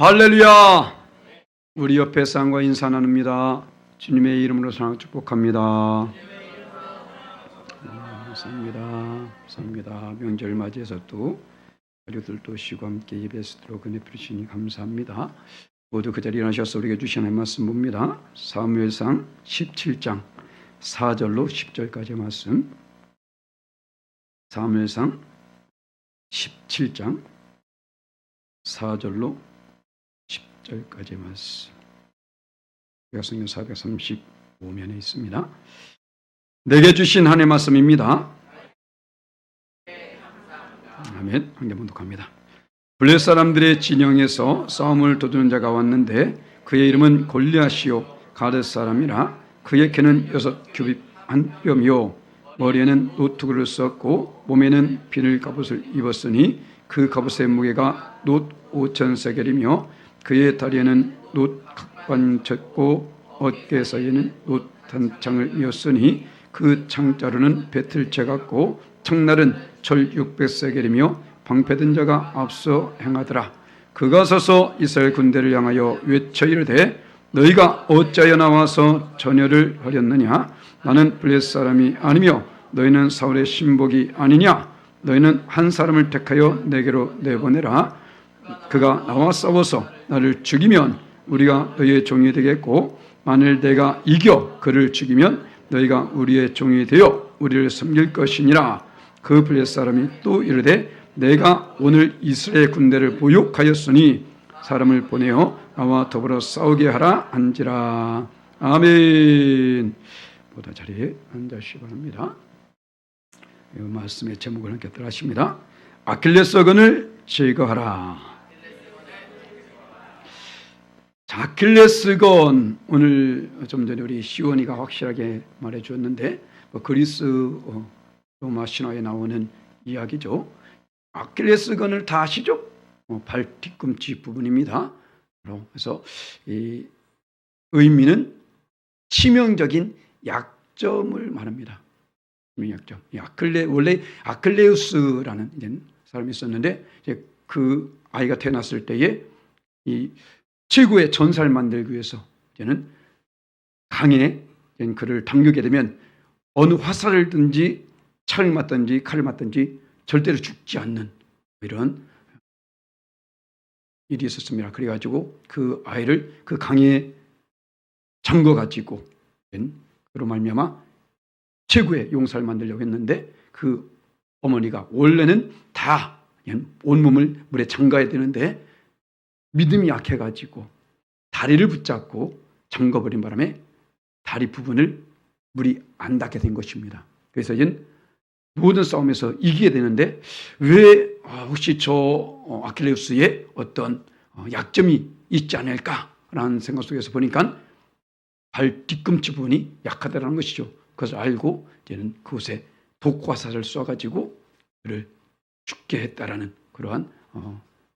할렐루야! 우리 옆에 사람과 인사 나눕니다. 주님의 이름으로 사랑을 축복합니다. 감사합니다. 명절 맞이해서 또 가족들도 쉬고 함께 예배 드리도록 은혜 주시니 감사합니다. 모두 그 자리에 일어나셔서 우리에게 주신 하나님의 말씀 봅니다. 사무엘상 17장 4절로 10절까지의 말씀. 사무엘상 17장 4절로 10절까지의 말씀. 성경 435면에 있습니다. 내게 주신 하나님의 말씀입니다. 아멘. 한 개 문독합니다. 블레 사람들의 진영에서 싸움을 도두는 자가 왔는데 그의 이름은 골리앗이요 가드 사람이라. 그의 키는 6규빗 한 뼘이요 머리에는 노투구를 썼고 몸에는 비늘 갑옷을 입었으니 그 갑옷의 무게가 놋 5,000세겔이며 그의 다리에는 놋 각반 쳤고 어깨 사이에는 놋 단창을 이었으니 그 창자루는 배틀채 같고 창날은 철 600세겔이며 방패든 자가 앞서 행하더라. 그가 서서 이스라엘 군대를 향하여 외쳐 이르되 너희가 어찌하여 나와서 전열을 벌였느냐? 나는 블레 사람이 아니며 너희는 사울의 신복이 아니냐? 너희는 한 사람을 택하여 내게로 내보내라. 그가 나와 싸워서 나를 죽이면 우리가 너희의 종이 되겠고 만일 내가 이겨 그를 죽이면 너희가 우리의 종이 되어 우리를 섬길 것이니라. 그 블레 사람이 또 이르되 내가 오늘 이스라엘 군대를 모욕하였으니 사람을 보내어 나와 더불어 싸우게 하라 한지라. 아멘. 보다 자리에 앉으시기 바랍니다. 이 말씀의 제목을 함께 따라하십니다. 아킬레스건을 제거하라. 자, 아킬레스건, 오늘 좀 전에 우리 시원이가 확실하게 말해 주었는데 그리스 로마 신화에 나오는 이야기죠. 아킬레스건을 다 아시죠? 발 뒤꿈치 부분입니다. 그래서 이 의미는 치명적인 약점을 말합니다. 치명약점. 원래 아킬레우스라는 사람이 있었는데 이제 그 아이가 태어났을 때에 이 최고의 전사를 만들기 위해서 이제는 강에 그를 당기게 되면 어느 화살을 든지 창을 맞든지 칼을 맞든지 절대로 죽지 않는 이런 일이 있었습니다. 그래가지고 그 아이를 그 강에 잠궈가지고 그로 말미암아 최고의 용사를 만들려고 했는데 그 어머니가 원래는 다 온몸을 물에 잠가야 되는데 믿음이 약해가지고 다리를 붙잡고 잠궈버린 바람에 다리 부분을 물이 안 닿게 된 것입니다. 그래서 이제 모든 싸움에서 이기게 되는데 왜 혹시 저 아킬레우스의 어떤 약점이 있지 않을까라는 생각 속에서 보니까 발 뒤꿈치 부분이 약하다는 것이죠. 그것을 알고 이제는 그곳에 독화살을 쏴가지고 그를 죽게 했다라는 그러한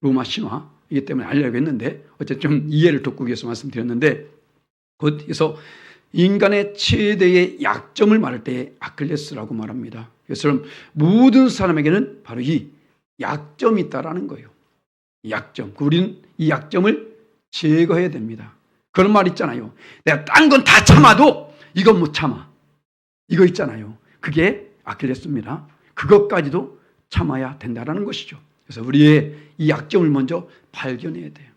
로마 신화이기 때문에 알려고 했는데 어쨌든 좀 이해를 돕기 위해서 말씀드렸는데 거기서 인간의 최대의 약점을 말할 때 아킬레스라고 말합니다. 그래서 모든 사람에게는 바로 이 약점이 있다라는 거예요. 약점. 우리는 이 약점을 제거해야 됩니다. 그런 말 있잖아요. 내가 딴 건 다 참아도 이건 못 참아. 이거 있잖아요. 그게 아킬레스입니다. 그것까지도 참아야 된다라는 것이죠. 그래서 우리의 이 약점을 먼저 발견해야 돼요.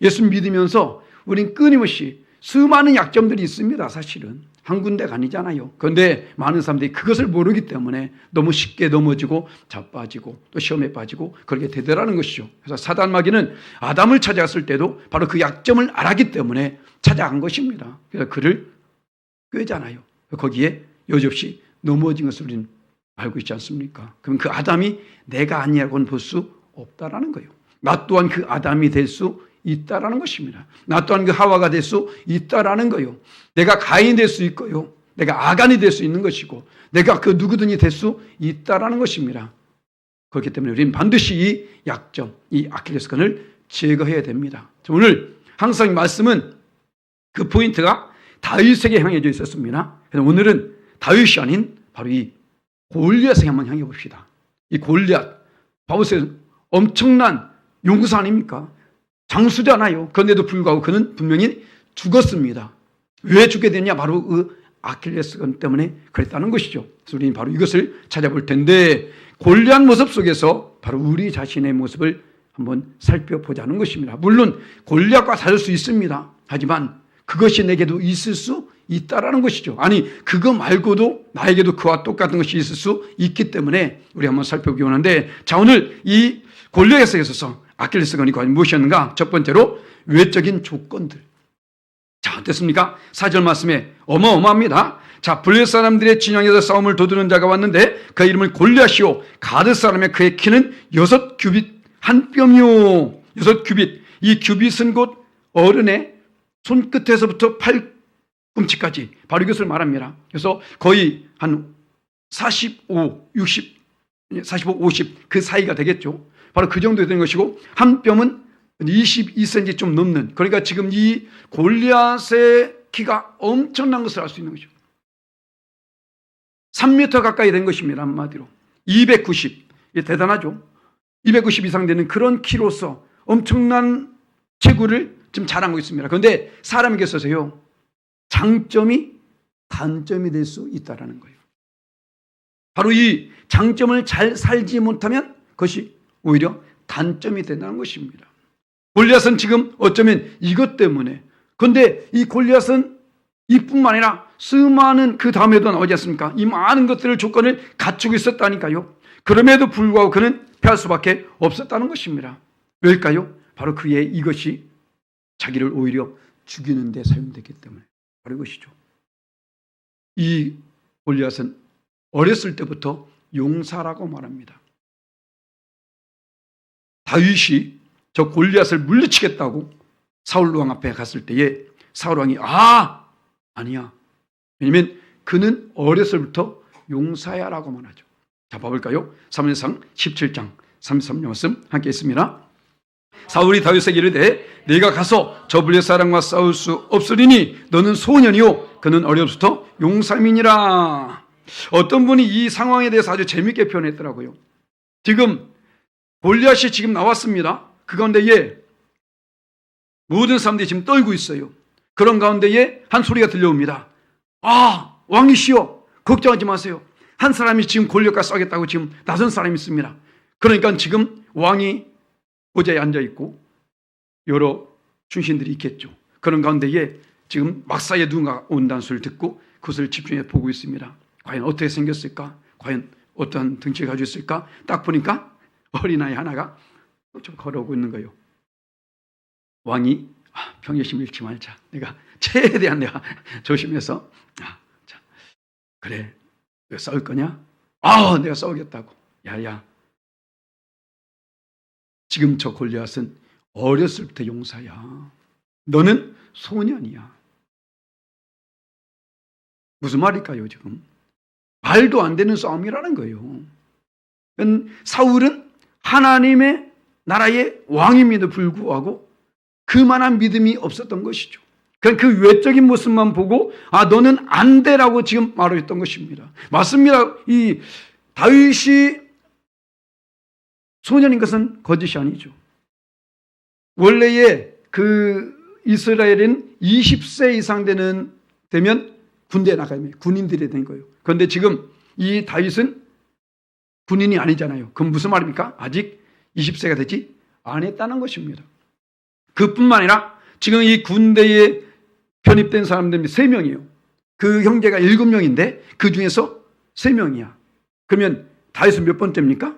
예수 믿으면서 우린 끊임없이 수많은 약점들이 있습니다. 사실은 한 군데가 아니잖아요. 그런데 많은 사람들이 그것을 모르기 때문에 너무 쉽게 넘어지고 자빠지고 또 시험에 빠지고 그렇게 되더라는 것이죠. 그래서 사단마귀는 아담을 찾아갔을 때도 바로 그 약점을 알았기 때문에 찾아간 것입니다. 그래서 그를 꿰잖아요. 거기에 여지없이 넘어진 것을 우리는 알고 있지 않습니까? 그럼 그 아담이 내가 아니라고는 볼 수 없다라는 거예요. 나 또한 그 아담이 될 수 있다라는 것입니다. 나 또한 그 하와가 될 수 있다라는 거예요. 내가 가인이 될 수 있고요. 내가 아간이 될 수 있는 것이고 내가 그 누구든지 될 수 있다라는 것입니다. 그렇기 때문에 우리는 반드시 이 약점, 이 아킬레스건을 제거해야 됩니다. 오늘 항상 이 말씀은 그 포인트가 다윗에게 향해져 있었습니다. 그래서 오늘은 다윗이 아닌 바로 이 골리앗에게 한번 향해 봅시다. 이 골리앗, 바보세요. 엄청난 용사 아닙니까? 장수잖아요. 그런데도 불구하고 그는 분명히 죽었습니다. 왜 죽게 됐냐? 바로 그 아킬레스건 때문에 그랬다는 것이죠. 그래서 우리는 바로 이것을 찾아볼 텐데, 골리앗 모습 속에서 바로 우리 자신의 모습을 한번 살펴보자는 것입니다. 물론 골리앗과 다를 수 있습니다. 하지만 그것이 내게도 있을 수 있다라는 것이죠. 아니, 그거 말고도 나에게도 그와 똑같은 것이 있을 수 있기 때문에 우리 한번 살펴보기 원하는데, 자, 오늘 이 골리앗에 있어서 아킬레스건이 과연 무엇이었는가? 첫 번째로 외적인 조건들. 자, 어땠습니까? 4절 말씀에 어마어마합니다. 자, 블레셋 사람들의 진영에서 싸움을 도두는 자가 왔는데 그 이름은 골리앗이요, 가드 사람의 그의 키는 6규빗 한 뼘이요. 6규빗. 이 규빗은 곧 어른의 손끝에서부터 팔꿈치까지 바로 이것을 말합니다. 그래서 거의 한 45, 50 그 사이가 되겠죠. 바로 그 정도 되는 것이고, 한 뼘은 22cm 좀 넘는, 그러니까 지금 이 골리앗의 키가 엄청난 것을 알 수 있는 거죠. 3m 가까이 된 것입니다. 한마디로 290, 이게 대단하죠. 290 이상 되는 그런 키로서 엄청난 체구를 지금 자랑하고 있습니다. 그런데 사람에게 있어서요, 장점이 단점이 될 수 있다는 거예요. 바로 이 장점을 잘 살지 못하면 그것이 오히려 단점이 된다는 것입니다. 골리앗은 지금 어쩌면 이것 때문에, 그런데 이 골리앗은 이뿐만 아니라 수많은 그 다음에도 나오지 않습니까? 이 많은 것들을 조건을 갖추고 있었다니까요. 그럼에도 불구하고 그는 패할 수밖에 없었다는 것입니다. 왜일까요? 바로 그의 이것이 자기를 오히려 죽이는 데 사용됐기 때문에 바로 이것이죠. 이 골리앗은 어렸을 때부터 용사라고 말합니다. 다윗이 저 골리앗을 물리치겠다고 사울 왕 앞에 갔을 때에 사울 왕이 아니야. 왜냐하면 그는 어렸을 때부터 용사야라고만 하죠. 자, 봐볼까요? 사무엘상 17장 33절 말씀 함께 있습니다. 사울이 다윗에게 이르되 네가 가서 저 블레셋 사람과 싸울 수 없으리니 너는 소년이요 그는 어려서부터 용사민이라. 어떤 분이 이 상황에 대해서 아주 재밌게 표현했더라고요. 지금 골리앗이 지금 나왔습니다. 그 가운데에 모든 사람들이 지금 떨고 있어요. 그런 가운데에 한 소리가 들려옵니다. 왕이시여, 걱정하지 마세요. 한 사람이 지금 골리앗과 싸우겠다고 지금 나선 사람이 있습니다. 그러니까 지금 왕이 보좌에 앉아있고 여러 충신들이 있겠죠. 그런 가운데에 지금 막사에 누군가 온다는 소리를 듣고 그것을 집중해 보고 있습니다. 과연 어떻게 생겼을까? 과연 어떠한 등치를 가지고 있을까? 딱 보니까 어린아이 하나가 좀 걸어오고 있는 거예요. 왕이 평정심 잃지 말자. 내가 최대한 내가 조심해서 자, 그래, 왜 싸울 거냐? 내가 싸우겠다고. 야야, 지금 저 골리앗은 어렸을 때 용사야. 너는 소년이야. 무슨 말일까요? 지금 말도 안 되는 싸움이라는 거예요. 사울은 하나님의 나라의 왕임에도 불구하고 그만한 믿음이 없었던 것이죠. 그 외적인 모습만 보고 너는 안 돼라고 지금 말했던 것입니다. 맞습니다. 이 다윗이 소년인 것은 거짓이 아니죠. 원래의 그 이스라엘은 20세 이상 되면 군대에 나가면 군인들이 된 거예요. 그런데 지금 이 다윗은 군인이 아니잖아요. 그럼 무슨 말입니까? 아직 20세가 되지 않았다는 것입니다. 그뿐만 아니라 지금 이 군대에 편입된 사람들이 3명이에요. 그 형제가 7명인데 그 중에서 3명이야. 그러면 다윗은 몇 번째입니까?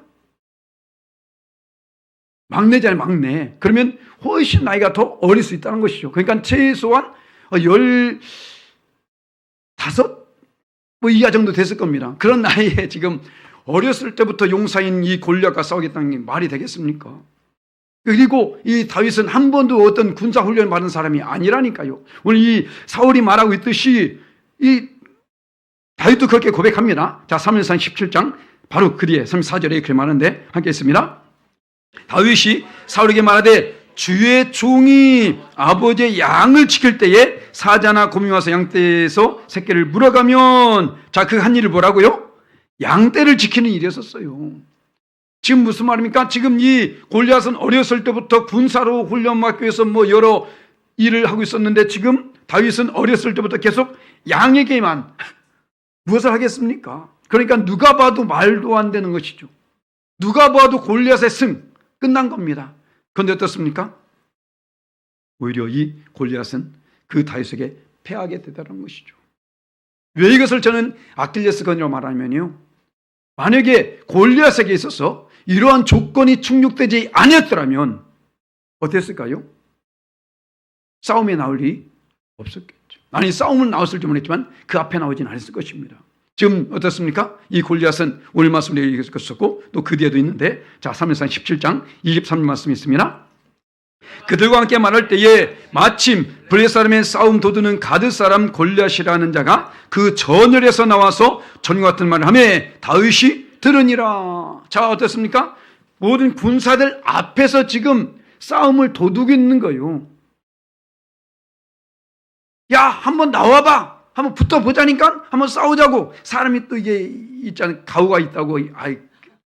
막내잖아요, 막내. 그러면 훨씬 나이가 더 어릴 수 있다는 것이죠. 그러니까 최소한 15, 이하 정도 됐을 겁니다. 그런 나이에 지금 어렸을 때부터 용사인 이 골리앗과 싸우겠다는 게 말이 되겠습니까? 그리고 이 다윗은 한 번도 어떤 군사 훈련을 받은 사람이 아니라니까요. 오늘 이 사울이 말하고 있듯이 이 다윗도 그렇게 고백합니다. 자, 사무엘상 17장 바로 그 뒤에 34절에 이렇게 말하는데 함께 있습니다. 다윗이 사울에게 말하되 주의 종이 아버지의 양을 지킬 때에 사자나 곰이 와서 양떼에서 새끼를 물어가면, 자, 그 한 일을 뭐라고요? 양떼를 지키는 일이었었어요. 지금 무슨 말입니까? 지금 이 골리앗은 어렸을 때부터 군사로 훈련받기 위해서 여러 일을 하고 있었는데 지금 다윗은 어렸을 때부터 계속 양에게만 무엇을 하겠습니까? 그러니까 누가 봐도 말도 안 되는 것이죠. 누가 봐도 골리앗의 승 끝난 겁니다. 그런데 어떻습니까? 오히려 이 골리앗은 그 다윗에게 패하게 되더라는 것이죠. 왜 이것을 저는 아킬레스건이라고 말하냐면요, 만약에 골리앗에게 있어서 이러한 조건이 충족되지 않았더라면 어땠을까요? 싸움에 나올 일이 없었겠죠. 아니, 싸움은 나왔을지 모르겠지만 그 앞에 나오진 않았을 것입니다. 지금 어떻습니까? 이 골리앗은 오늘 말씀을 읽었었고 또 그 뒤에도 있는데, 자, 사무엘상 17장 23절 말씀이 있습니다. 그들과 함께 말할 때에 마침 블레셋 사람의 싸움 도두는 가드 사람 골리앗이라는 자가 그 전열에서 나와서 전과 같은 말을 하며 다윗이 들으니라. 자, 어떻습니까? 모든 군사들 앞에서 지금 싸움을 도두고 있는 거예요. 야, 한번 나와봐. 한번 붙어보자니까 한번 싸우자고. 사람이 또 이게 있잖아요. 가오가 있다고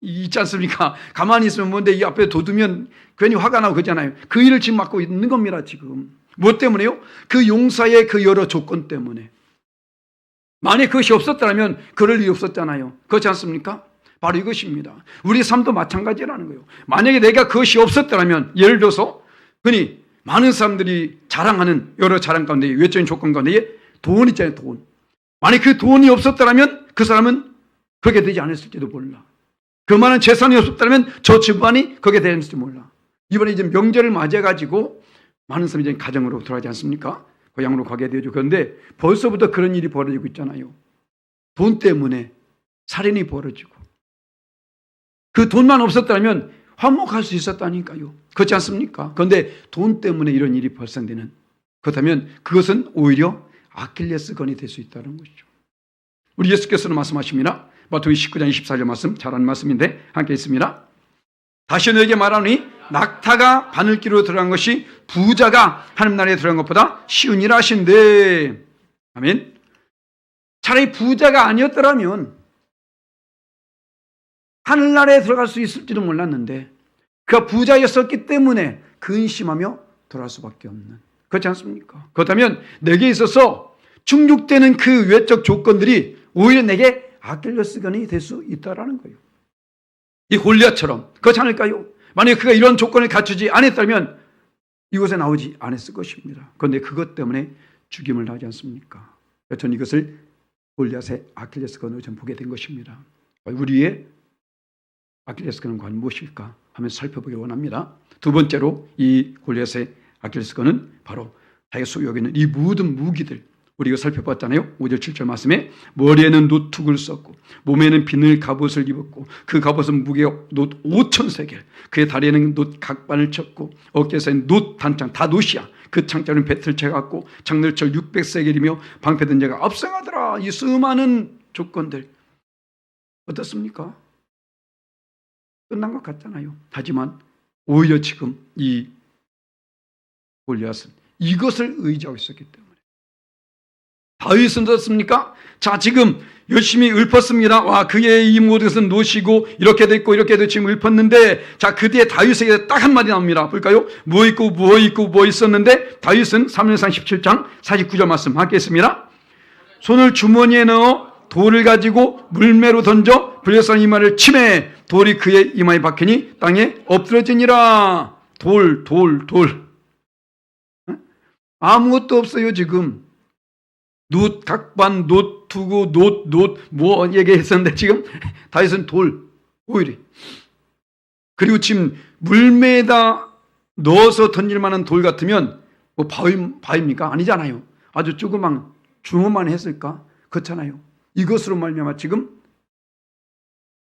있지 않습니까? 가만히 있으면 뭔데 이 앞에 도두면 괜히 화가 나고 그러잖아요. 그 일을 지금 맡고 있는 겁니다. 지금 뭐 때문에요? 그 용사의 그 여러 조건 때문에. 만약 그것이 없었다면 그럴 일이 없었잖아요. 그렇지 않습니까? 바로 이것입니다. 우리 삶도 마찬가지라는 거예요. 만약에 내가 그것이 없었다면, 예를 들어서 흔히 많은 사람들이 자랑하는 여러 자랑 가운데 외적인 조건 가운데 돈 있잖아요. 돈. 만약 그 돈이 없었다면 그 사람은 그렇게 되지 않았을지도 몰라. 그만한 재산이 없었다면 저 집안이 그렇게 되는지도 몰라. 이번에 이제 명절을 맞이해가지고 많은 사람이 이제 가정으로 돌아가지 않습니까? 고향으로 가게 되죠. 그런데 벌써부터 그런 일이 벌어지고 있잖아요. 돈 때문에 살인이 벌어지고. 그 돈만 없었다면 화목할 수 있었다니까요. 그렇지 않습니까? 그런데 돈 때문에 이런 일이 발생되는, 그렇다면 그것은 오히려 아킬레스건이 될 수 있다는 것이죠. 우리 예수께서는 말씀하십니다. 마태복음 19장 24절 말씀, 잘 아는 말씀인데 함께 있습니다. 다시 너에게 말하노니 낙타가 바늘기로 들어간 것이 부자가 하늘 나라에 들어간 것보다 쉬우니라 하신대. 아멘. 차라리 부자가 아니었더라면 하늘나라에 들어갈 수 있을지도 몰랐는데 그가 부자였었기 때문에 근심하며 돌아갈 수밖에 없는, 그렇지 않습니까? 그렇다면 내게 있어서 충족되는 그 외적 조건들이 오히려 내게 아킬레스건이 될 수 있다라는 거예요. 이 골리앗처럼. 그렇지 않을까요? 만약에 그가 이런 조건을 갖추지 않았다면 이곳에 나오지 않았을 것입니다. 그런데 그것 때문에 죽임을 하지 않습니까? 저는 이것을 골리앗의 아킬레스건으로 좀 보게 된 것입니다. 우리의 아킬레스건은 과연 무엇일까 하면 살펴보기 원합니다. 두 번째로 이 골리앗의 아킬레스건은 바로 자기가 소유하고 있는 이 모든 무기들, 우리가 살펴봤잖아요. 5절 7절 말씀에 머리에는 노툭을 썼고 몸에는 비늘 갑옷을 입었고 그 갑옷은 무게가 놋 5,000세겔, 그의 다리에는 놋 각반을 쳤고 어깨에서는 놋 단창, 다 놋이야. 그 창자는 배틀 채갖고 장렬철 600세겔이며 방패든 자가 압승하더라. 이 수많은 조건들 어떻습니까? 끝난 것 같잖아요. 하지만 오히려 지금 이 골리앗은 이것을 의지하고 있었기 때문에. 다윗은 어떻습니까? 자, 지금 열심히 읊었습니다. 와, 그의 이 모든 것은 노시고 이렇게 됐고 이렇게 됐고 지금 읊었는데, 자, 그 뒤에 다윗에게 딱 한마디 나옵니다. 볼까요? 뭐 있고 뭐 있고 뭐 있었는데, 다윗은 사무엘상 17장 49절 말씀 하겠습니다. 손을 주머니에 넣어 돌을 가지고 물매로 던져 블레셋 사람 이마를 치매 돌이 그의 이마에 박히니 땅에 엎드러지니라. 돌. 아무것도 없어요. 지금 놋 각반, 놋 투구, 놋 뭐 얘기했었는데 지금 다윗은 돌, 오히려. 그리고 지금 물매에다 넣어서 던질 만한 돌 같으면 뭐 바위입니까? 아니잖아요. 아주 조그만 중어만 했을까? 그렇잖아요. 이것으로 말미암아 지금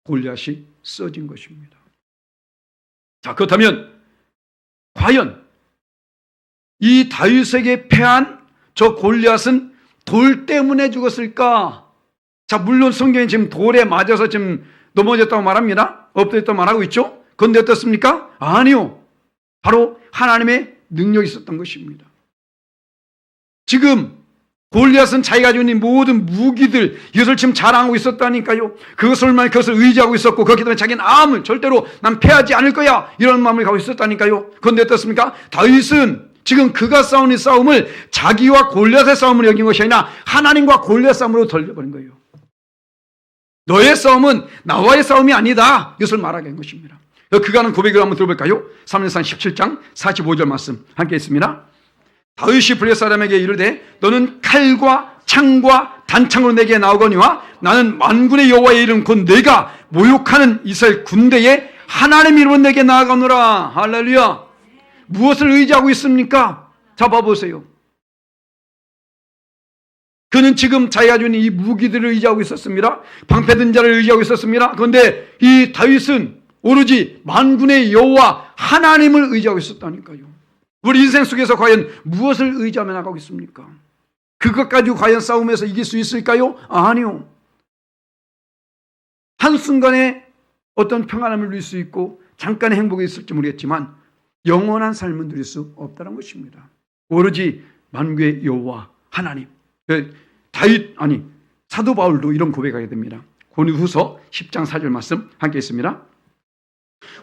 골리앗이 써진 것입니다. 자, 그렇다면 과연 이 다윗에게 패한 저 골리앗은 돌 때문에 죽었을까? 자, 물론 성경이 지금 돌에 맞아서 지금 넘어졌다고 말합니다. 엎드렸다고 말하고 있죠. 그런데 어떻습니까? 아니요. 바로 하나님의 능력이 있었던 것입니다. 지금 골리앗은 자기가 가지고 있는 모든 무기들, 이것을 지금 자랑하고 있었다니까요. 그것을 의지하고 있었고, 그렇기 때문에 자기는 절대로 난 패하지 않을 거야, 이런 마음을 갖고 있었다니까요. 그런데 어떻습니까? 다윗은 지금 그가 싸우는 싸움을 자기와 골리앗의 싸움으로 여긴 것이 아니라 하나님과 골리앗 싸움으로 돌려버린 거예요. 너의 싸움은 나와의 싸움이 아니다, 이것을 말하게 한 것입니다. 그가 하는 고백을 한번 들어볼까요? 사무엘상 17장 45절 말씀 함께 있습니다. 다윗이 블레셋 사람에게 이르되 너는 칼과 창과 단창으로 내게 나오거니와 나는 만군의 여호와의 이름 곧 내가 모욕하는 이스라엘 군대에 하나님 이름으로 내게 나아가노라. 할렐루야. 무엇을 의지하고 있습니까? 잡아보세요. 그는 지금 자기가 가지고 있는 이 무기들을 의지하고 있었습니다. 방패든 자를 의지하고 있었습니다. 그런데 이 다윗은 오로지 만군의 여호와 하나님을 의지하고 있었다니까요. 우리 인생 속에서 과연 무엇을 의지하며 나가고 있습니까? 그것 가지고 과연 싸움에서 이길 수 있을까요? 아니요. 한순간에 어떤 평안함을 누릴 수 있고 잠깐의 행복이 있을지 모르겠지만 영원한 삶은 누릴 수 없다는 것입니다. 오로지 만군의 여호와 하나님. 사도 바울도 이런 고백하게 됩니다. 고린도후서 10장 4절 말씀 함께 있습니다.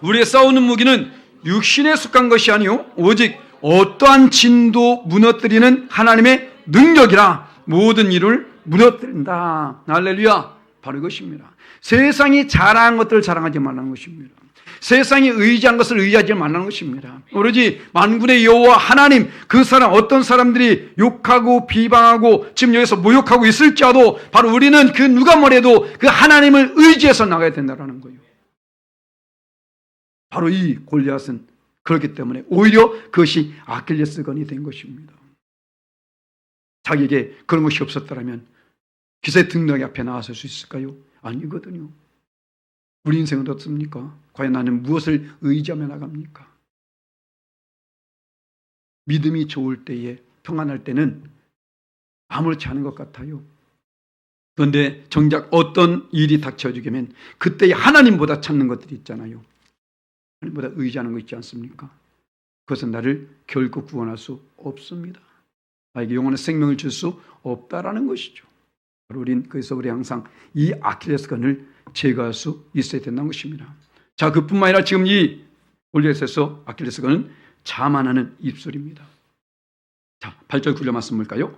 우리의 싸우는 무기는 육신에 속한 것이 아니요 오직 어떠한 진도 무너뜨리는 하나님의 능력이라. 모든 일을 무너뜨린다. 할렐루야. 바로 이것입니다. 세상이 자랑한 것들을 자랑하지 말라는 것입니다. 세상이 의지한 것을 의지하지 말라는 것입니다. 오로지 만군의 여호와 하나님, 그 사람, 어떤 사람들이 욕하고 비방하고 지금 여기서 모욕하고 있을지라도 바로 우리는 그 누가 뭐래도 그 하나님을 의지해서 나가야 된다는 거예요. 바로 이 골리앗은 그렇기 때문에 오히려 그것이 아킬레스건이 된 것입니다. 자기에게 그런 것이 없었더라면 기세 등등하게 앞에 나왔을 수 있을까요? 아니거든요. 우리 인생은 어떻습니까? 과연 나는 무엇을 의지하며 나갑니까? 믿음이 좋을 때에, 평안할 때는 아무렇지 않은 것 같아요. 그런데 정작 어떤 일이 닥쳐지게 되면 그때에 하나님보다 찾는 것들이 있잖아요. 하나님보다 의지하는 거 있지 않습니까? 그것은 나를 결코 구원할 수 없습니다. 나에게 영원한 생명을 줄 수 없다라는 것이죠. 그래서 우리 항상 이 아킬레스건을 제거할 수 있어야 된다는 것입니다. 자, 그뿐만 아니라 지금 이 골리앗에서 아킬레스건은 자만하는 입술입니다. 자, 8절 9절 말씀 볼까요?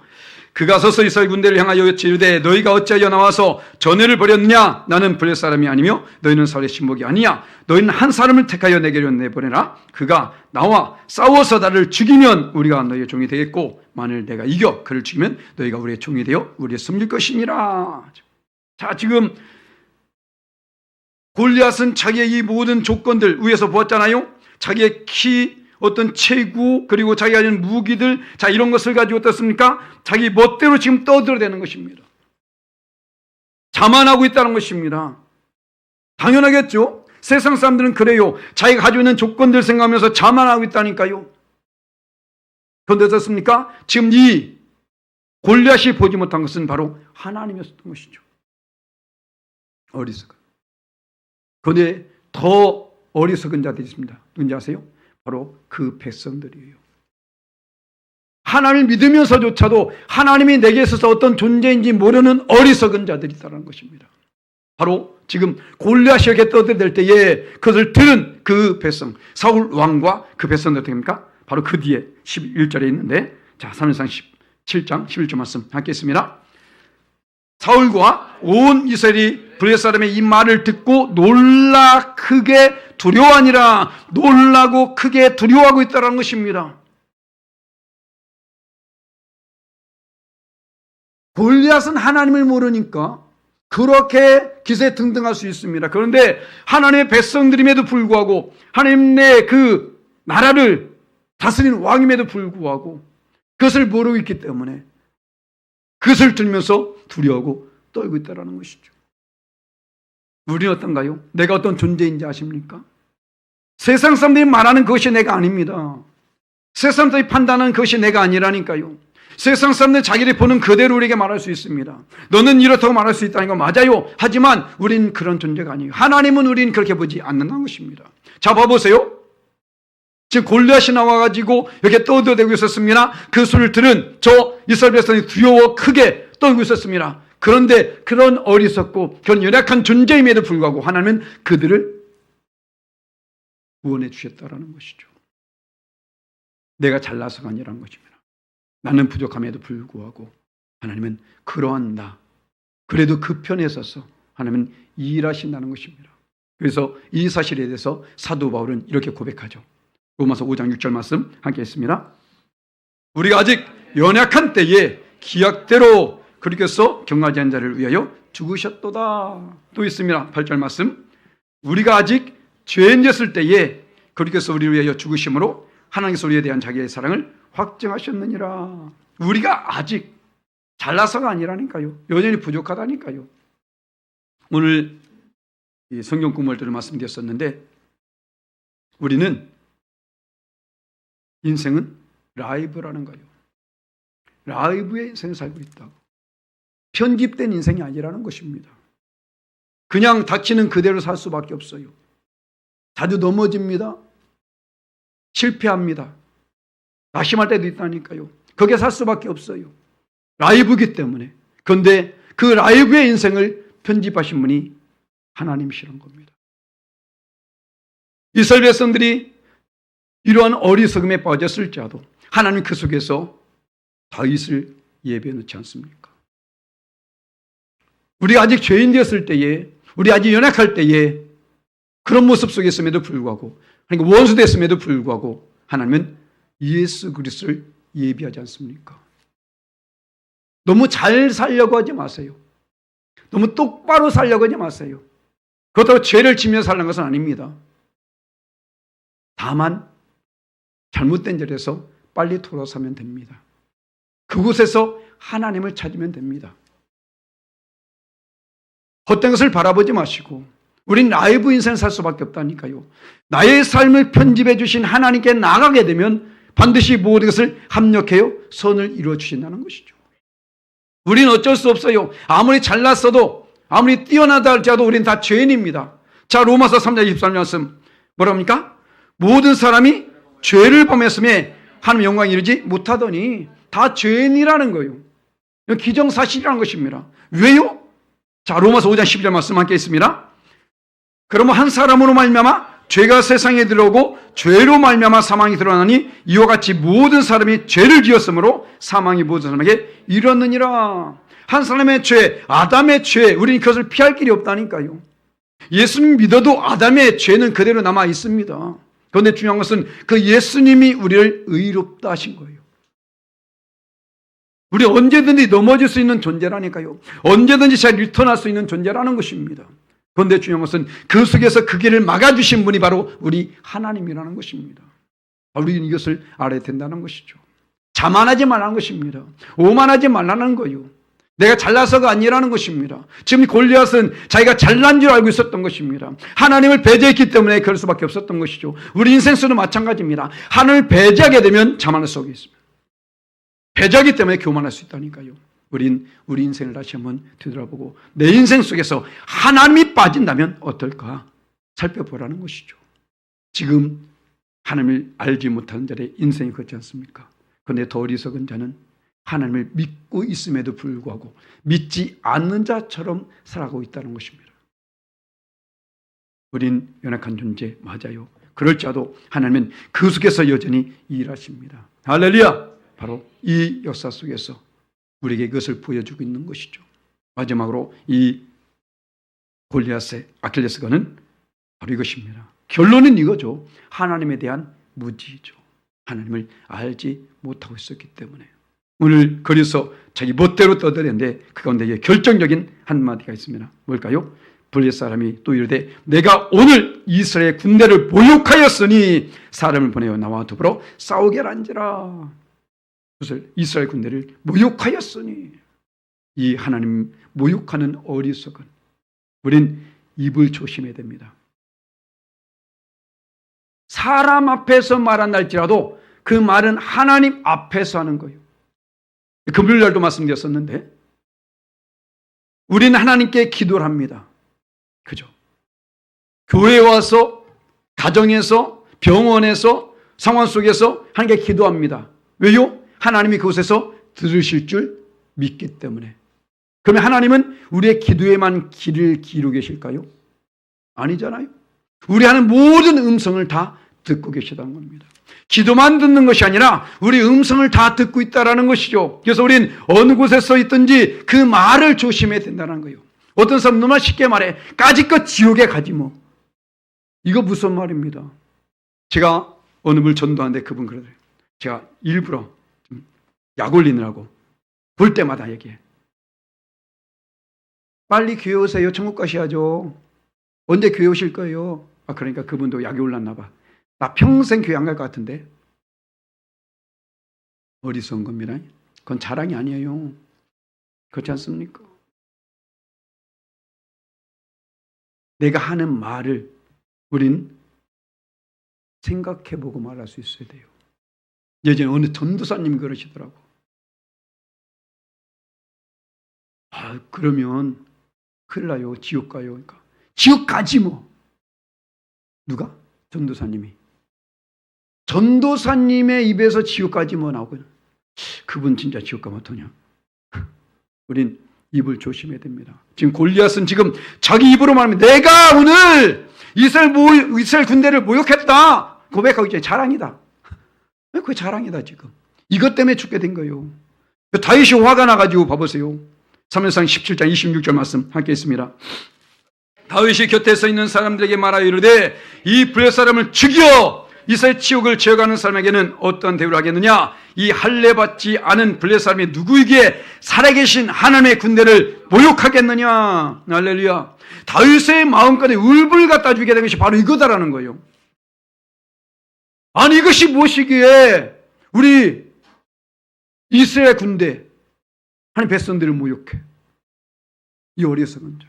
그가 서서 이스라엘 군대를 향하여 이르되 너희가 어찌하여 나와서 전회를 벌였느냐? 나는 블레셋 사람이 아니며 너희는 사울의 신복이 아니냐? 너희는 한 사람을 택하여 내게로 내보내라. 그가 나와 싸워서 나를 죽이면 우리가 너희의 종이 되겠고 만일 내가 이겨 그를 죽이면 너희가 우리의 종이 되어 우리의 섬길 것이니라. 자, 지금 골리앗은 자기의 이 모든 조건들 위에서 보았잖아요. 자기의 키, 어떤 체구, 그리고 자기가 가진 무기들, 자, 이런 것을 가지고 어떻습니까? 자기 멋대로 지금 떠들어대는 것입니다. 자만하고 있다는 것입니다. 당연하겠죠? 세상 사람들은 그래요. 자기가 가지고 있는 조건들 생각하면서 자만하고 있다니까요. 그런데 어떻습니까? 지금 이 골리앗이 보지 못한 것은 바로 하나님이었던 것이죠. 어리석은. 그런데 더 어리석은 자들이 있습니다. 누군지 아세요? 바로 그 백성들이에요. 하나님을 믿으면서조차도 하나님이 내게 있어서 어떤 존재인지 모르는 어리석은 자들이 있다는 것입니다. 바로 지금 골리앗이 이렇게 떠들어댈 때에 그것을 들은 그 백성, 사울 왕과 그 백성들 어떻게 합니까? 바로 그 뒤에 11절에 있는데, 자, 사무엘상 17장 11절 말씀 함께 있습니다. 사울과 온 이스라엘이 블레셋 사람의 이 말을 듣고 놀라 크게 두려워하니라. 놀라고 크게 두려워하고 있다는 것입니다. 골리앗은 하나님을 모르니까 그렇게 기세등등할 수 있습니다. 그런데 하나님의 백성들임에도 불구하고 하나님의 그 나라를 다스리는 왕임에도 불구하고 그것을 모르고 있기 때문에 그것을 들면서 두려워하고 떨고 있다는 것이죠. 우리는 어떤가요? 내가 어떤 존재인지 아십니까? 세상 사람들이 말하는 그것이 내가 아닙니다. 세상 사람들이 판단하는 그것이 내가 아니라니까요. 세상 사람들이 자기를 보는 그대로 우리에게 말할 수 있습니다. 너는 이렇다고 말할 수 있다는 건 맞아요. 하지만 우린 그런 존재가 아니에요. 하나님은 우린 그렇게 보지 않는다는 것입니다. 자, 봐보세요. 지금 골리앗이 나와가지고 여기에 떠들어대고 있었습니다. 그 소리를 들은 저 이스라엘 백성이 두려워 크게 떨고 있었습니다. 그런데 그런 어리석고 그런 연약한 존재임에도 불구하고 하나님은 그들을 구원해 주셨다라는 것이죠. 내가 잘나서가 아니라는 것입니다. 나는 부족함에도 불구하고 하나님은 그러한 나, 그래도 그 편에 서서 하나님은 일하신다는 것입니다. 그래서 이 사실에 대해서 사도 바울은 이렇게 고백하죠. 로마서 5장 6절 말씀 함께 했습니다. 우리가 아직 연약한 때에 기약대로 그리께서 경하지 않은 자를 위하여 죽으셨도다. 또 있습니다. 8절 말씀. 우리가 아직 죄인되었을 때에 그리께서 우리를 위하여 죽으심으로 하나님께서 우리에 대한 자기의 사랑을 확증하셨느니라. 우리가 아직 잘나서가 아니라니까요. 여전히 부족하다니까요. 오늘 이 성경 공부할 때도 말씀드렸었는데 우리는 인생은 라이브라는 거예요. 라이브의 인생을 살고 있다고. 편집된 인생이 아니라는 것입니다. 그냥 닥치는 그대로 살 수밖에 없어요. 자주 넘어집니다. 실패합니다. 낙심할 때도 있다니까요. 거기에 살 수밖에 없어요. 라이브이기 때문에. 그런데 그 라이브의 인생을 편집하신 분이 하나님이시란 겁니다. 이스라엘 백성들이 이러한 어리석음에 빠졌을지라도 하나님 그 속에서 다윗을 예배해 놓지 않습니까? 우리가 아직 죄인 되었을 때에, 우리 아직 연약할 때에 그런 모습 속에 있음에도 불구하고, 그러니까 원수 됐음에도 불구하고 하나님은 예수 그리스도를 예비하지 않습니까? 너무 잘 살려고 하지 마세요. 너무 똑바로 살려고 하지 마세요. 그렇다고 죄를 지며 살는 것은 아닙니다. 다만 잘못된 자리에서 빨리 돌아서면 됩니다. 그곳에서 하나님을 찾으면 됩니다. 헛된 것을 바라보지 마시고 우린 라이브 인생을 살 수밖에 없다니까요. 나의 삶을 편집해 주신 하나님께 나가게 되면 반드시 모든 것을 합력해요 선을 이루어 주신다는 것이죠. 우리는 어쩔 수 없어요. 아무리 잘났어도 아무리 뛰어나다 할지라도 우리는 다 죄인입니다. 자, 로마서 3장 23절 말씀 뭐랍니까? 모든 사람이 죄를 범했음에 하나님 영광에 이르지 못하더니 다 죄인이라는 거예요. 기정사실이라는 것입니다. 왜요? 자, 로마서 5장 12절 말씀 함께 있습니다. 그러면 한 사람으로 말미암아 죄가 세상에 들어오고 죄로 말미암아 사망이 드러나니 이와 같이 모든 사람이 죄를 지었으므로 사망이 모든 사람에게 이르렀느니라. 한 사람의 죄, 아담의 죄, 우리는 그것을 피할 길이 없다니까요. 예수님 믿어도 아담의 죄는 그대로 남아 있습니다. 그런데 중요한 것은 그 예수님이 우리를 의롭다 하신 거예요. 우리 언제든지 넘어질 수 있는 존재라니까요. 언제든지 잘 리턴할 수 있는 존재라는 것입니다. 그런데 중요한 것은 그 속에서 그 길을 막아주신 분이 바로 우리 하나님이라는 것입니다. 우리는 이것을 알아야 된다는 것이죠. 자만하지 말라는 것입니다. 오만하지 말라는 거예요. 내가 잘나서가 아니라는 것입니다. 지금 골리앗은 자기가 잘난 줄 알고 있었던 것입니다. 하나님을 배제했기 때문에 그럴 수밖에 없었던 것이죠. 우리 인생수는 마찬가지입니다. 하나님을 배제하게 되면 자만할 속에 있습니다. 배제하기 때문에 교만할 수 있다니까요. 우린 우리 인생을 다시 한번 되돌아보고 내 인생 속에서 하나님이 빠진다면 어떨까 살펴보라는 것이죠. 지금 하나님을 알지 못하는 자의 인생이 그렇지 않습니까? 그런데 더 어리석은 자는 하나님을 믿고 있음에도 불구하고 믿지 않는 자처럼 살아가고 있다는 것입니다. 우린 연약한 존재 맞아요. 그럴지라도 하나님은 그 속에서 여전히 일하십니다. 할렐루야! 바로 이 역사 속에서 우리에게 그것을 보여주고 있는 것이죠. 마지막으로 이 골리앗의 아킬레스건은 바로 이것입니다. 결론은 이거죠. 하나님에 대한 무지죠. 하나님을 알지 못하고 있었기 때문에. 오늘 거기서 자기 멋대로 떠들었는데 그 가운데 결정적인 한마디가 있습니다. 뭘까요? 블레 사람이 또 이르되 내가 오늘 이스라엘 군대를 모욕하였으니 사람을 보내어 나와 더불어 싸우게 하란지라. 그것을 이스라엘 군대를 모욕하였으니 이 하나님 모욕하는 어리석은 우린 입을 조심해야 됩니다. 사람 앞에서 말한날지라도 그 말은 하나님 앞에서 하는 거예요. 금요일 날도 말씀드렸었는데 우리는 하나님께 기도를 합니다. 그죠? 교회에 와서 가정에서 병원에서 상황 속에서 하나님께 기도합니다. 왜요? 하나님이 그곳에서 들으실 줄 믿기 때문에. 그러면 하나님은 우리의 기도에만 귀를 기울이고 계실까요? 아니잖아요. 우리 하는 모든 음성을 다 듣고 계시다는 겁니다. 기도만 듣는 것이 아니라 우리 음성을 다 듣고 있다는 것이죠. 그래서 우린 어느 곳에 서 있든지 그 말을 조심해야 된다는 거예요. 어떤 사람 너무나 쉽게 말해 까짓것 지옥에 가지 뭐. 이거 무슨 말입니다. 제가 어느 분 전도하는데 그분 그러더래요. 제가 일부러 약 올리느라고 볼 때마다 얘기해. 빨리 교회 오세요. 천국 가셔야죠. 언제 교회 오실 거예요? 그러니까 그분도 약이 올랐나 봐. 나 평생 교회 안 갈 것 같은데. 어리석은 겁니다. 그건 자랑이 아니에요. 그렇지 않습니까? 내가 하는 말을 우린 생각해보고 말할 수 있어야 돼요. 예전에 어느 전도사님이 그러시더라고. 그러면 큰일 나요. 지옥 가요. 그러니까 지옥 가지 뭐. 누가? 전도사님이. 전도사님의 입에서 지옥 가지 뭐 나오고. 그분 진짜 지옥 가면 어떠냐. 우린 입을 조심해야 됩니다. 지금 골리앗은 지금 자기 입으로 말하면 내가 오늘 이스라엘 군대를 모욕했다 고백하고 있잖아요. 자랑이다. 그게 자랑이다 지금. 이것 때문에 죽게 된 거예요. 다윗이 화가 나가지고 봐보세요. 사무엘상 17장 26절 말씀 함께 있습니다. 다윗이 곁에 서 있는 사람들에게 말하여 이르되 이 블레셋 사람을 죽여 이스라엘 지옥을 지어가는 사람에게는 어떤 대우를 하겠느냐. 이 할례 받지 않은 블레셋 사람이 누구에게 살아계신 하나님의 군대를 모욕하겠느냐. 할렐루야. 다윗의 마음까지 울불 갖다 주게 된 것이 바로 이거다라는 거예요. 아니 이것이 무엇이기에 우리 이스라엘 군대 하나님 백성들을 모욕해. 이 어리석은 자.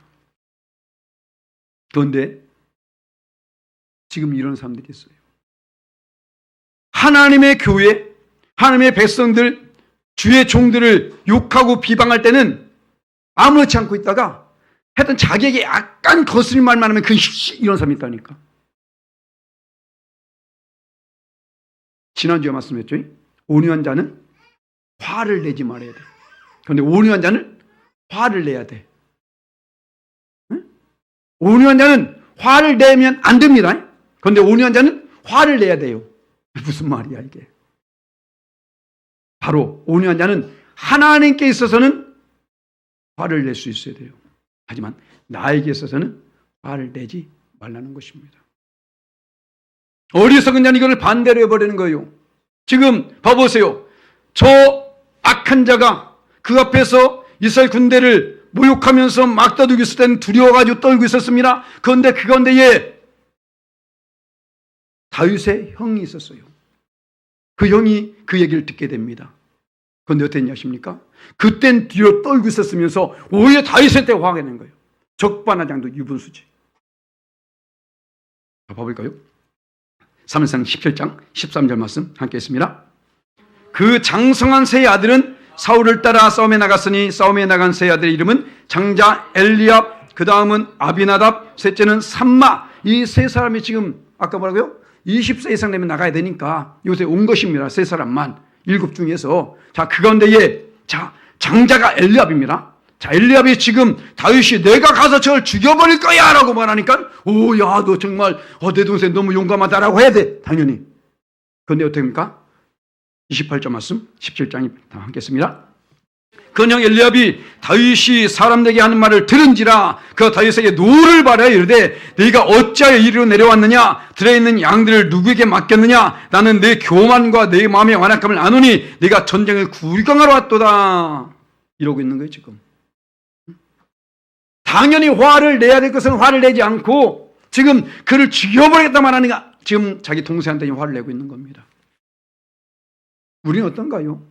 그런데 지금 이런 사람들이 있어요. 하나님의 교회, 하나님의 백성들, 주의 종들을 욕하고 비방할 때는 아무렇지 않고 있다가 하여튼 자기에게 약간 거스린 말만 하면 이런 사람이 있다니까. 지난주에 말씀했죠. 온유한 자는 화를 내지 말아야 돼. 그런데 온유한 자는 화를 내야 돼. 응? 온유한 자는 화를 내면 안 됩니다. 그런데 온유한 자는 화를 내야 돼요. 무슨 말이야 이게. 바로 온유한 자는 하나님께 있어서는 화를 낼 수 있어야 돼요. 하지만 나에게 있어서는 화를 내지 말라는 것입니다. 어리석은 자는 이걸 반대로 해버리는 거예요. 지금 봐보세요. 저 악한 자가 그 앞에서 이스라엘 군대를 모욕하면서 막다두고 있을 때는 두려워가지고 떨고 있었습니다. 그런데 그 가운데에 다윗의 형이 있었어요. 그 형이 그 얘기를 듣게 됩니다. 그런데 어떻게 했냐십니까? 그땐 뒤로 떨고 있었으면서 오히려 다윗한테 화가 낸 거예요. 적반하장도 유분수지. 봐볼까요? 사무엘상 17장 13절 말씀 함께 있습니다. 그 장성한 세 아들은 사울을 따라 싸움에 나갔으니 싸움에 나간 세 아들의 이름은 장자 엘리압, 그 다음은 아비나답, 셋째는 삼마. 이 세 사람이 지금 아까 뭐라고요? 20세 이상 되면 나가야 되니까 요새 온 것입니다. 세 사람만 7 중에서. 자, 그 가운데에 장자가 엘리압입니다. 자, 엘리압이 지금 다윗이 내가 가서 저를 죽여버릴 거야 라고 말하니까 야, 너 정말 내 동생 너무 용감하다라고 해야 돼. 당연히. 그런데 어떻게 합니까? 28절 말씀 17장이 다 함께했습니다. 그냥 엘리압이 다윗이 사람들에게 하는 말을 들은지라 그 다윗에게 노를 바라여 이르되 네가 어찌하여 이리로 내려왔느냐. 들에 있는 양들을 누구에게 맡겼느냐. 나는 내 교만과 내 마음의 완악함을 아노니 네가 전쟁을 구경하러 왔도다. 이러고 있는 거예요 지금. 당연히 화를 내야 될 것은 화를 내지 않고 지금 그를 죽여버리겠다 말하니까 지금 자기 동생한테 화를 내고 있는 겁니다. 우리는 어떤가요?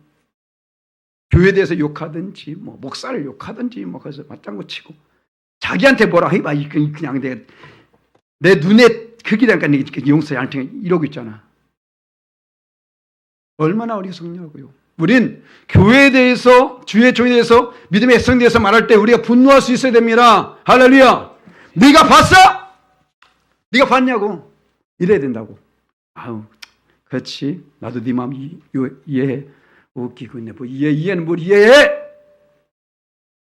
교회에 대해서 욕하든지 목사를 욕하든지 그래서 맞장구 치고 자기한테 뭐라 해봐 그냥 내 눈에 크기라니까 용서해 안 돼 이러고 있잖아. 얼마나 어리석냐고요. 우린 교회에 대해서 주의 종에 대해서 믿음의 백성에 대해서 말할 때 우리가 분노할 수 있어야 됩니다. 할렐루야. 네가 봤어? 네가 봤냐고 이래야 된다고. 그렇지. 나도 네 마음 이해해. 웃기고 있네. 뭐 이해는 뭘 이해해?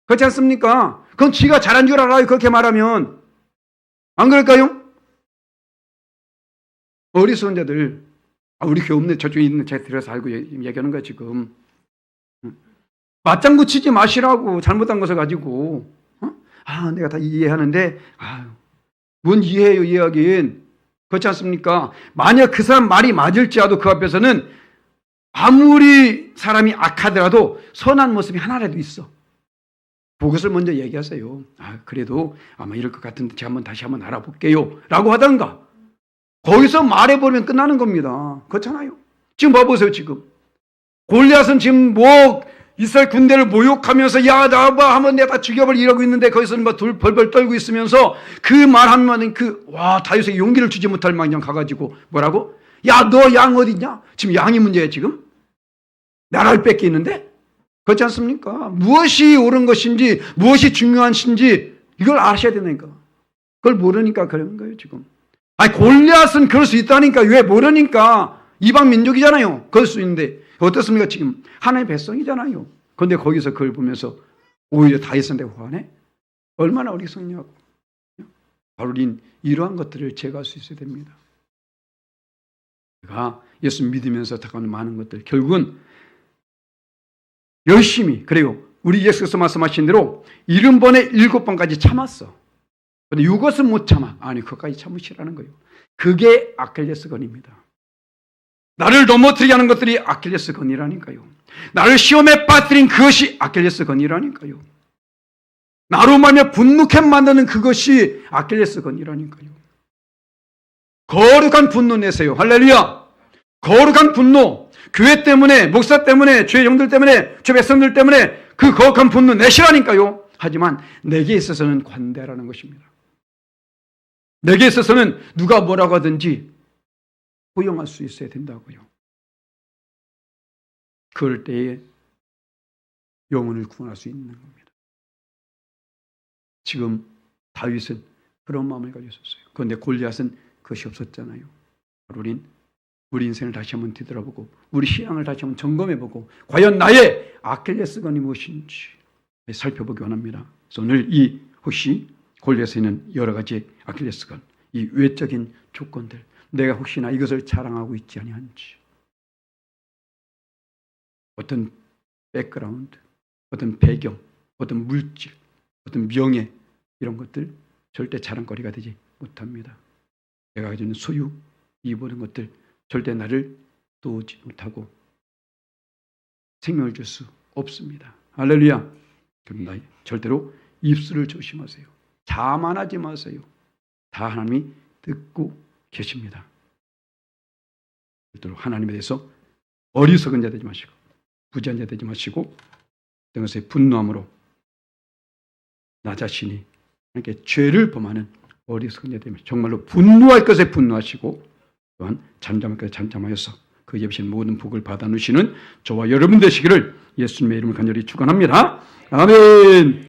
그렇지 않습니까? 그건 지가 잘한 줄 알아요. 그렇게 말하면. 안 그럴까요? 어리석은 자들. 우리 교회 없네. 저쪽에 있는 제가 들어서 알고 얘기하는 거야 지금. 맞장구 치지 마시라고. 잘못한 것을 가지고. 내가 다 이해하는데 뭔 이해해요 이해하긴. 그렇지 않습니까? 만약 그 사람 말이 맞을지라도 그 앞에서는 아무리 사람이 악하더라도 선한 모습이 하나라도 있어. 그것을 먼저 얘기하세요. 그래도 아마 이럴 것 같은데 제가 다시 한번 알아볼게요 라고 하던가. 거기서 말해버리면 끝나는 겁니다. 그렇잖아요. 지금 봐보세요. 지금 골리앗은 지금 이스라엘 군대를 모욕하면서 나 한번 내가 다 죽여버려 이러고 있는데 거기서는 둘 벌벌 떨고 있으면서 그 말 한마디는 다윗에게 용기를 주지 못할 망정 가가지고 뭐라고? 너 양 어딨냐? 지금 양이 문제야 지금? 나라를 뺏기는데? 그렇지 않습니까? 무엇이 옳은 것인지 무엇이 중요한 것인지 이걸 아셔야 되니까. 그걸 모르니까 그런 거예요 지금. 골리앗은 그럴 수 있다니까. 왜 모르니까. 이방 민족이잖아요. 그럴 수 있는데 어떻습니까? 지금 하나님의 백성이잖아요. 그런데 거기서 그걸 보면서 오히려 다윗한테 화내? 얼마나 어리석냐고. 바로 이러한 것들을 제거할 수 있어야 됩니다. 제가 예수 믿으면서 다가오는 많은 것들 결국은 열심히 그래요. 우리 예수께서 말씀하신 대로 70번에 7번까지 참았어. 그런데 이것은 못 참아. 그것까지 참으시라는 거예요. 그게 아킬레스건입니다. 나를 넘어뜨리게 하는 것들이 아킬레스건이라니까요. 나를 시험에 빠뜨린 그것이 아킬레스건이라니까요. 나로 말미암아 분노케 만드는 그것이 아킬레스건이라니까요. 거룩한 분노 내세요. 할렐루야. 거룩한 분노. 교회 때문에, 목사 때문에, 주의 종들 때문에, 주의 백성들 때문에 그 거룩한 분노 내시라니까요. 하지만 내게 있어서는 관대라는 것입니다. 내게 있어서는 누가 뭐라고 하든지 포용할 수 있어야 된다고요. 그럴 때에 영혼을 구원할 수 있는 겁니다. 지금 다윗은 그런 마음을 가지고 있었어요. 그런데 골리앗은 그것이 없었잖아요. 우리 인생을 다시 한번 뒤돌아보고 우리 신앙을 다시 한번 점검해보고 과연 나의 아킬레스건이 무엇인지 살펴보기 원합니다. 그래서 오늘 혹시 골리앗에 있는 여러 가지 아킬레스건, 이 외적인 조건들, 내가 혹시나 이것을 자랑하고 있지 아니한지, 어떤 백그라운드, 어떤 배경, 어떤 물질, 어떤 명예 이런 것들 절대 자랑거리가 되지 못합니다. 내가 가지고 있는 소유, 이 모든 것들 절대 나를 도우지 못하고 생명을 줄 수 없습니다. 할렐루야. 그럼 절대로 입술을 조심하세요. 자만하지 마세요. 다 하나님이 듣고 계십니다. 절대로 하나님에 대해서 어리석은 자 되지 마시고 부지한 자 되지 마시고 어떤 것에 분노함으로 나 자신이 이렇게 죄를 범하는 어리석은 자 되지 마시고 정말로 분노할 것에 분노하시고 또한 잠잠할 것에 잠잠하여서 그 예비신 모든 복을 받아 누시는 저와 여러분 되시기를 예수님의 이름을 간절히 축원합니다. 아멘.